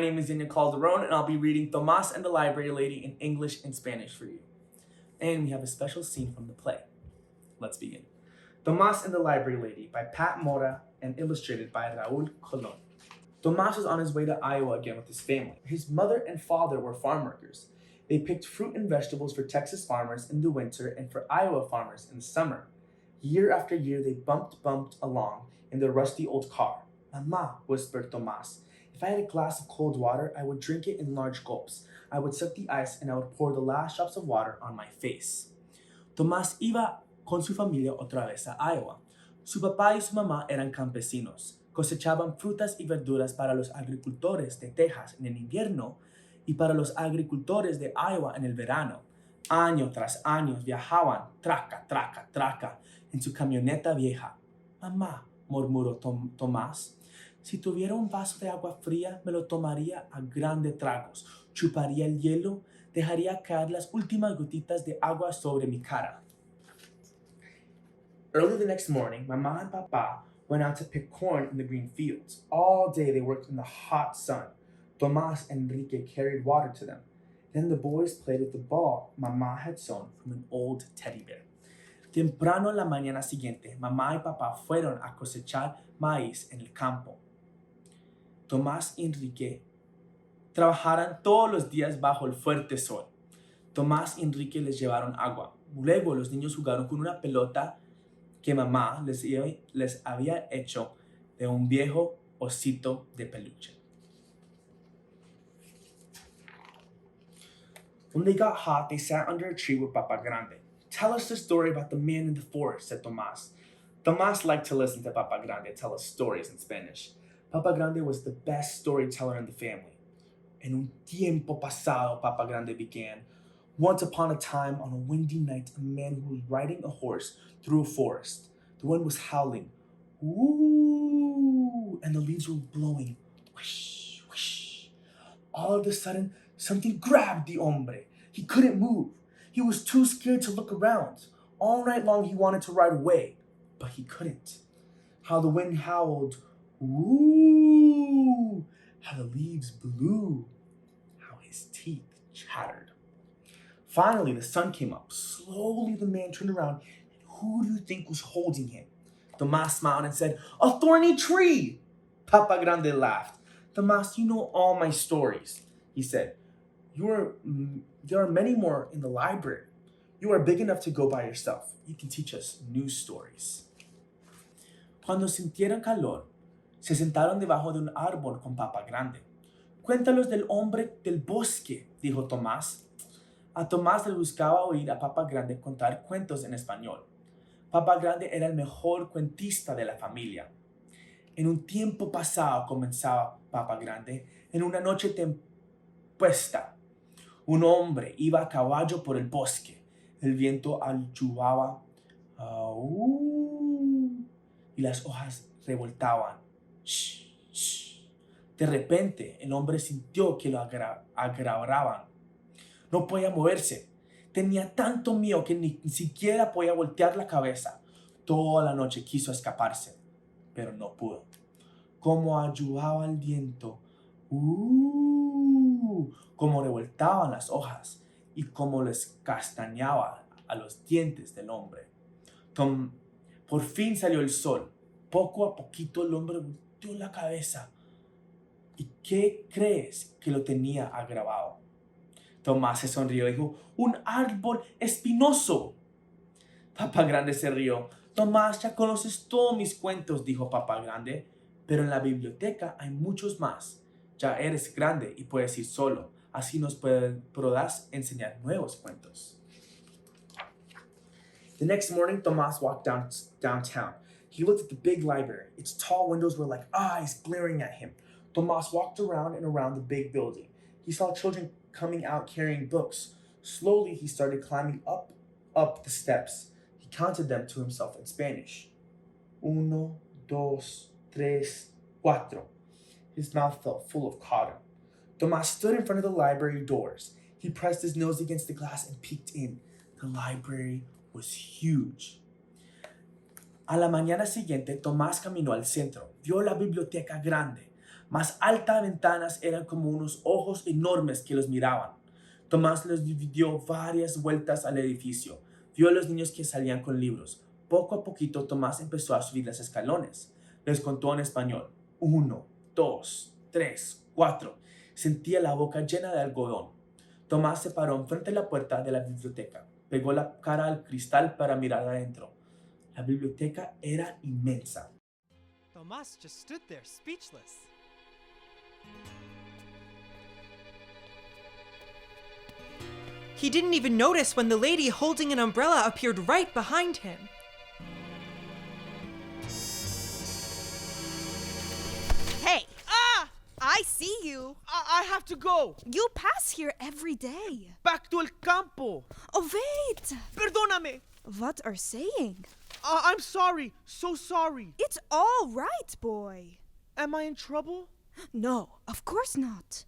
name is Daniel Calderon, and I'll be reading Tomás and the Library Lady in English and Spanish for you. And we have a special scene from the play. Let's begin. Tomás and the Library Lady by Pat Mora and illustrated by Raúl Colón. Tomás was on his way to Iowa again with his family. His mother and father were farm workers. They picked fruit and vegetables for Texas farmers in the winter and for Iowa farmers in the summer. Year after year, they bumped along in their rusty old car. "Mama," whispered Tomás, "if I had a glass of cold water, I would drink it in large gulps. I would suck the ice and I would pour the last drops of water on my face." Tomás iba con su familia otra vez a Iowa. Su papá y su mamá eran campesinos. Cosechaban frutas y verduras para los agricultores de Texas en el invierno y para los agricultores de Iowa en el verano. Año tras año viajaban, traca, traca, traca, en su camioneta vieja. "Mamá", murmuró Tomás, "si tuviera un vaso de agua fría, me lo tomaría a grandes tragos, chuparía el hielo, dejaría caer las últimas gotitas de agua sobre mi cara." Early the next morning, Mama and Papa went out to pick corn in the green fields. All day they worked in the hot sun. Tomás and Enrique carried water to them. Then the boys played with the ball Mama had sewn from an old teddy bear. Temprano en la mañana siguiente, Mamá y Papá fueron a cosechar maíz en el campo. Tomás y Enrique trabajaron todos los días bajo el fuerte sol. Tomás y Enrique les llevaron agua. Luego los niños jugaron con una pelota que mamá les había hecho de un viejo osito de peluche. When they got hot, they sat under a tree with Papa Grande. "Tell us the story about the man in the forest," said Tomás. Tomás liked to listen to Papa Grande tell us stories in Spanish. Papa Grande was the best storyteller in the family. "En un tiempo pasado," Papa Grande began, "once upon a time, on a windy night, a man who was riding a horse through a forest. The wind was howling, woo, and the leaves were blowing, whoosh, whoosh. All of a sudden, something grabbed the hombre. He couldn't move. He was too scared to look around. All night long, he wanted to ride away, but he couldn't. How the wind howled, woo, how the leaves blew, how his teeth chattered. Finally, the sun came up. Slowly, the man turned around. Who do you think was holding him?" Tomás smiled and said, "A thorny tree." Papa Grande laughed. "Tomás, you know all my stories," he said. There are many more in the library. You are big enough to go by yourself. You can teach us new stories." Cuando sintieron calor, se sentaron debajo de un árbol con Papa Grande. "Cuéntalos del hombre del bosque", dijo Tomás. A Tomás le gustaba oír a Papa Grande contar cuentos en español. Papa Grande era el mejor cuentista de la familia. "En un tiempo pasado", comenzaba Papa Grande, "en una noche tempuesta, un hombre iba a caballo por el bosque. El viento ayudaba y las hojas revoltaban. Shh, shh. De repente, el hombre sintió que lo agarraban. No podía moverse. Tenía tanto miedo que ni siquiera podía voltear la cabeza. Toda la noche quiso escaparse, pero no pudo. Como ayudaba el viento, como revoltaban las hojas y como les castañaba a los dientes del hombre. Por fin salió el sol. Poco a poquito el hombre volteó la cabeza. ¿Y qué crees que lo tenía agravado? Tomás se sonrió y dijo, "Un árbol espinoso." Papa Grande se rió. "Tomás, ya conoces todos mis cuentos", dijo Papa Grande, "pero en la biblioteca hay muchos más. Ya eres grande y puedes ir solo. Así nos podrás enseñar nuevos cuentos." The next morning, Tomás walked downtown. He looked at the big library. Its tall windows were like eyes glaring at him. Tomás walked around and around the big building. He saw children coming out carrying books. Slowly, he started climbing up the steps. He counted them to himself in Spanish. Uno, dos, tres, cuatro. His mouth felt full of cotton. Tomás stood in front of the library doors. He pressed his nose against the glass and peeked in. The library was huge. A la mañana siguiente, Tomás caminó al centro. Vio la biblioteca grande. Más altas ventanas eran como unos ojos enormes que los miraban. Tomás les dio varias vueltas al edificio. Vio a los niños que salían con libros. Poco a poquito Tomás empezó a subir los escalones. Les contó en español. 1, 2, 3, 4. Sentía la boca llena de algodón. Tomás se paró enfrente de la puerta de la biblioteca. Pegó la cara al cristal para mirar adentro. La biblioteca era inmensa. Tomas just stood there, speechless. He didn't even notice when the lady holding an umbrella appeared right behind him. Hey! Ah! I see you. I have to go. You pass here every day. Back to el campo. Oh, wait! Perdóname. What are saying? I'm sorry. So sorry. It's all right, boy. Am I in trouble? No, of course not.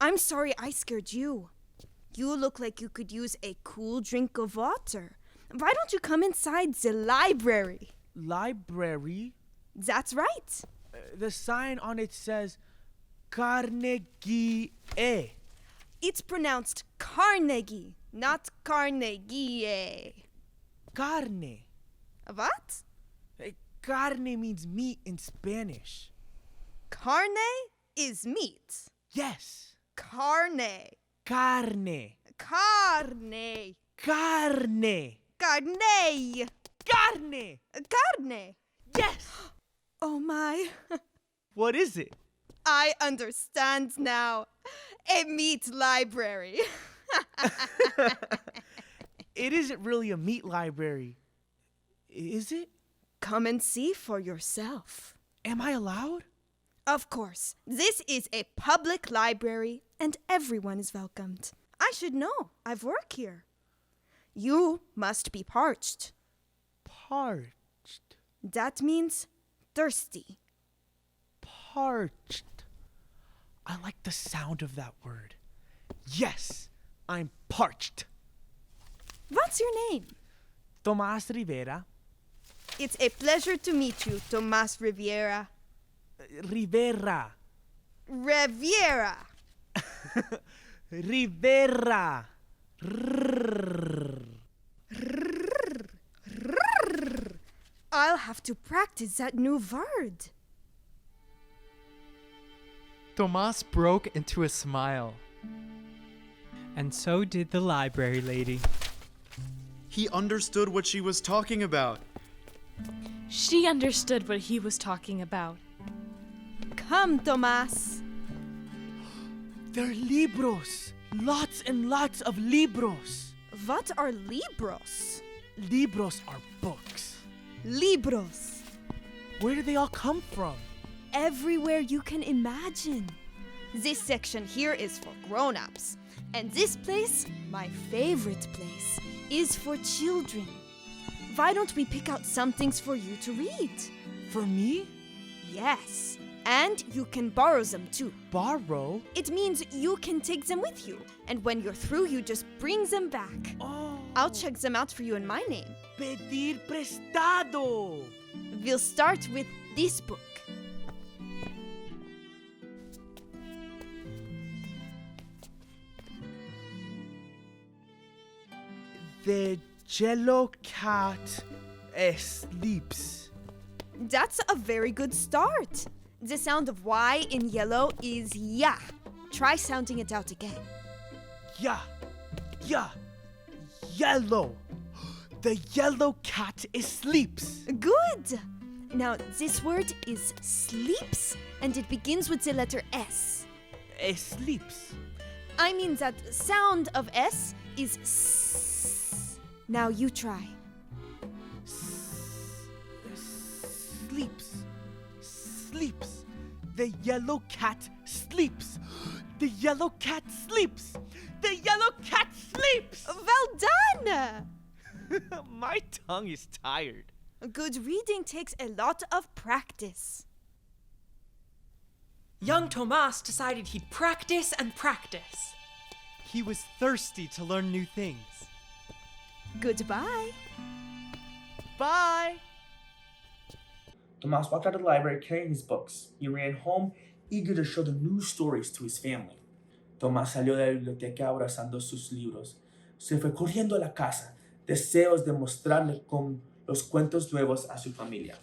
I'm sorry I scared you. You look like you could use a cool drink of water. Why don't you come inside the library? Library? That's right. The sign on it says Carnegie. It's pronounced Carnegie, not Carnegie. Carne. What? Carne means meat in Spanish. Carne is meat. Yes. Carne. Carne. Carne. Carne. Carne. Carne. Carne. Yes. Oh my. What is it? I understand now. A meat library. It isn't really a meat library. Is it? Come and see for yourself. Am I allowed? Of course. This is a public library and everyone is welcomed. I should know. I've worked here. You must be parched. Parched. That means thirsty. Parched. I like the sound of that word. Yes, I'm parched. What's your name? Tomás Rivera. It's a pleasure to meet you, Tomás Rivera. Rivera. Riviera. Rivera. I'll have to practice that new word. Tomas broke into a smile. And so did the library lady. He understood what she was talking about. She understood what he was talking about. Come, Tomás. They're libros. Lots and lots of libros. What are libros? Libros are books. Libros. Where do they all come from? Everywhere you can imagine. This section here is for grown-ups. And this place, my favorite place, is for children. Why don't we pick out some things for you to read? For me? Yes. And you can borrow them too. Borrow? It means you can take them with you. And when you're through, you just bring them back. Oh. I'll check them out for you in my name. Pedir prestado. We'll start with this book. The yellow cat sleeps. That's a very good start. The sound of Y in yellow is ya. Try sounding it out again. Yeah. Yellow. The yellow cat sleeps. Good. Now, this word is sleeps, and it begins with the letter S. Sleeps. I mean that sound of S is S. Now you try. Sleeps. Sleeps. The yellow cat sleeps. The yellow cat sleeps. The yellow cat sleeps. Well done! My tongue is tired. Good reading takes a lot of practice. Young Tomas decided he'd practice and practice. He was thirsty to learn new things. Goodbye. Bye. Tomás walked out of the library carrying his books. He ran home eager to show the new stories to his family. Tomás salió de la biblioteca abrazando sus libros. Se fue corriendo a la casa, deseos de mostrarle con los cuentos nuevos a su familia.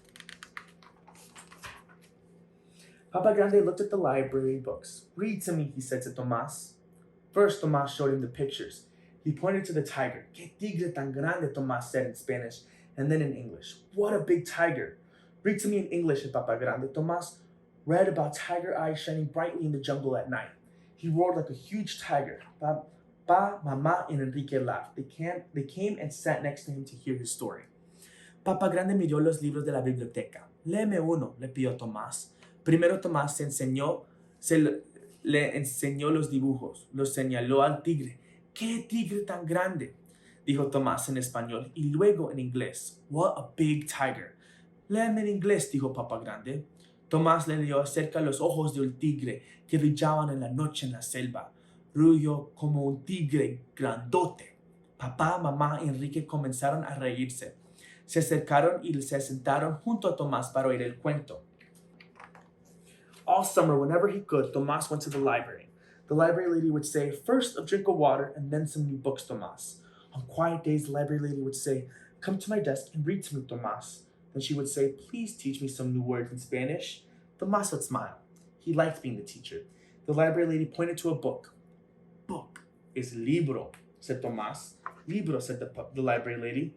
Papa Grande looked at the library books. "Read to me," he said to Tomás. First, Tomás showed him the pictures. He pointed to the tiger. "Qué tigre tan grande," Tomás said in Spanish, and then in English. "What a big tiger." "Read to me in English," said Papa Grande. Tomás read about tiger eyes shining brightly in the jungle at night. He roared like a huge tiger. Pa, Mamá, and Enrique laughed. They came and sat next to him to hear his story. Papa Grande miró los libros de la biblioteca. "Léeme uno," le pidió Tomás. Primero Tomás le enseñó los dibujos. Los señaló al tigre. "¡Qué tigre tan grande!" dijo Tomás en español y luego en inglés. "What a big tiger." "Léeme en inglés," dijo Papa Grande. Tomás le leyó acerca de los ojos de un tigre que brillaban en la noche en la selva. Rugió como un tigre grandote. Papá, mamá y Enrique comenzaron a reírse. Se acercaron y se sentaron junto a Tomás para oír el cuento. All summer, whenever he could, Tomás went to the library. The library lady would say, "First a drink of water and then some new books, Tomás." On quiet days, the library lady would say, "Come to my desk and read to me, Tomás." Then she would say, "Please teach me some new words in Spanish." Tomás would smile. He liked being the teacher. The library lady pointed to a book. "Book is libro," said Tomás. "Libro," said the library lady.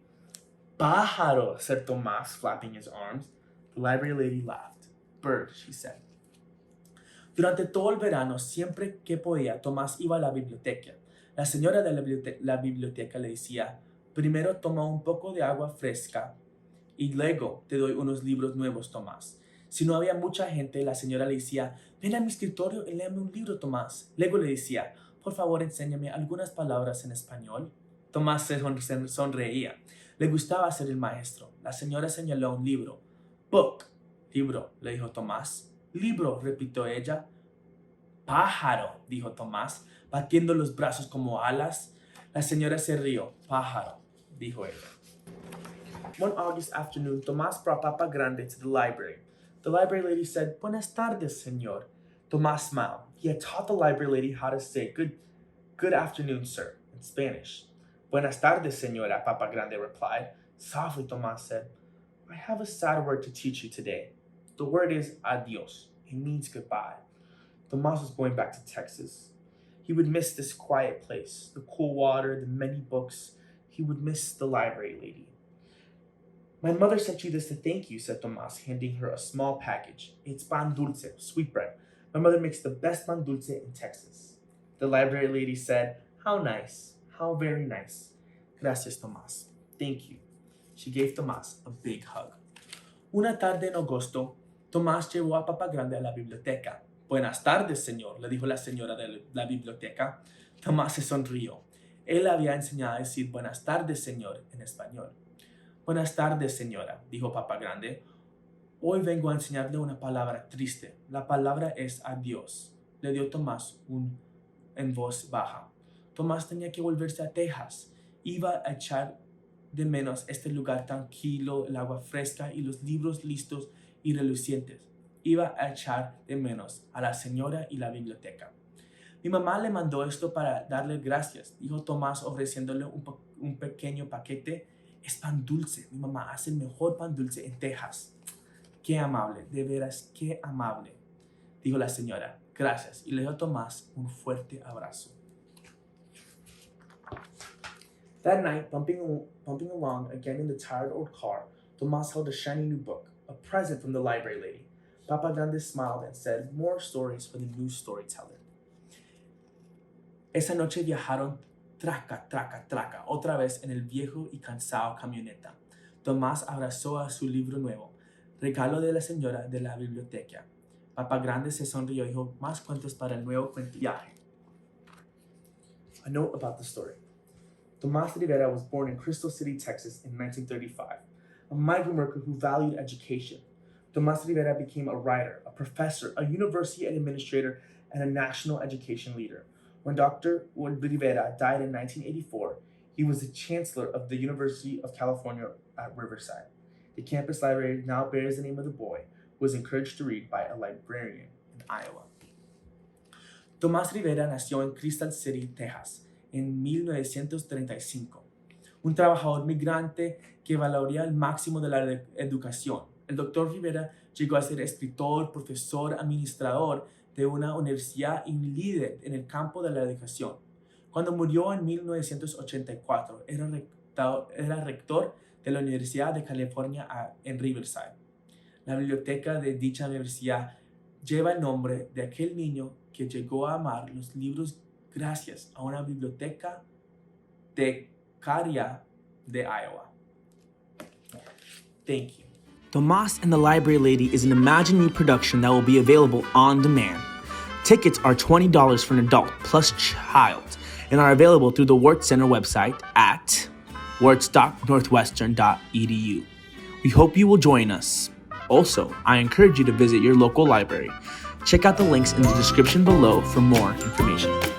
"Pájaro," said Tomás, flapping his arms. The library lady laughed. "Bird," she said. Durante todo el verano, siempre que podía, Tomás iba a la biblioteca. La señora de la biblioteca le decía, "Primero toma un poco de agua fresca y luego te doy unos libros nuevos, Tomás." Si no había mucha gente, la señora le decía, "Ven a mi escritorio y léeme un libro, Tomás." Luego le decía, "Por favor, enséñame algunas palabras en español." Tomás se sonreía. Le gustaba ser el maestro. La señora señaló un libro. "Book." "Libro," le dijo Tomás. "Libro," repitió ella. "Pájaro," dijo Tomás, batiendo los brazos como alas. La señora se rió. "Pájaro," dijo ella. One August afternoon, Tomás brought Papa Grande to the library. The library lady said, "Buenas tardes, señor." Tomás smiled. He had taught the library lady how to say good afternoon, sir, in Spanish. "Buenas tardes, señora," Papa Grande replied. Softly, Tomás said, "I have a sad word to teach you today. The word is adios. It means goodbye." Tomás was going back to Texas. He would miss this quiet place, the cool water, the many books. He would miss the library lady. "My mother sent you this to thank you," said Tomás, handing her a small package. "It's pan dulce, sweetbread. My mother makes the best pan dulce in Texas." The library lady said, "How nice. How very nice. Gracias, Tomás. Thank you." She gave Tomás a big hug. Una tarde en agosto, Tomás llevó a Papa Grande a la biblioteca. "Buenas tardes, señor," le dijo la señora de la biblioteca. Tomás se sonrió. Él había enseñado a decir "buenas tardes, señor" en español. "Buenas tardes, señora," dijo Papa Grande. "Hoy vengo a enseñarle una palabra triste. La palabra es adiós," le dio Tomás en voz baja. Tomás tenía que volverse a Texas. Iba a echar de menos este lugar tranquilo, el agua fresca y los libros listos y relucientes. Iba a echar de menos a la señora y la biblioteca. "Mi mamá le mandó esto para darle gracias," dijo Tomás ofreciéndole un pequeño paquete. "Es pan dulce. Mi mamá hace el mejor pan dulce en Texas." "Qué amable, de veras, qué amable," dijo la señora. "Gracias," y le dio a Tomás un fuerte abrazo. That night, bumping along again in the tired old car, Tomás held a shiny new book, a present from the library lady. Papa Grande smiled and said, "More stories for the new storyteller." Esa noche viajaron traca, traca, traca, otra vez en el viejo y cansado camioneta. Tomás abrazó a su libro nuevo, regalo de la señora de la biblioteca. Papa Grande se sonrió y dijo, "Más cuentos para el nuevo viaje." A note about the story. Tomás Rivera was born in Crystal City, Texas in 1935, a migrant worker who valued education. Tomás Rivera became a writer, a professor, a university administrator, and a national education leader. When Dr. Rivera died in 1984, he was the chancellor of the University of California at Riverside. The campus library now bears the name of the boy who was encouraged to read by a librarian, and Iowa. Tomás Rivera nació en Crystal City, Texas, en 1935. Un trabajador migrante que valoraría el máximo de la educación. El doctor Rivera llegó a ser escritor, profesor, administrador de una universidad y líder en el campo de la educación. Cuando murió en 1984, era rector de la Universidad de California en Riverside. La biblioteca de dicha universidad lleva el nombre de aquel niño que llegó a amar los libros gracias a una biblioteca becaria de Iowa. Thank you. Tomas and the Library Lady is an Imagine Me production that will be available on demand. Tickets are $20 for an adult plus child and are available through the Wart Center website at wartstocknorthwestern.edu. We hope you will join us. Also, I encourage you to visit your local library. Check out the links in the description below for more information.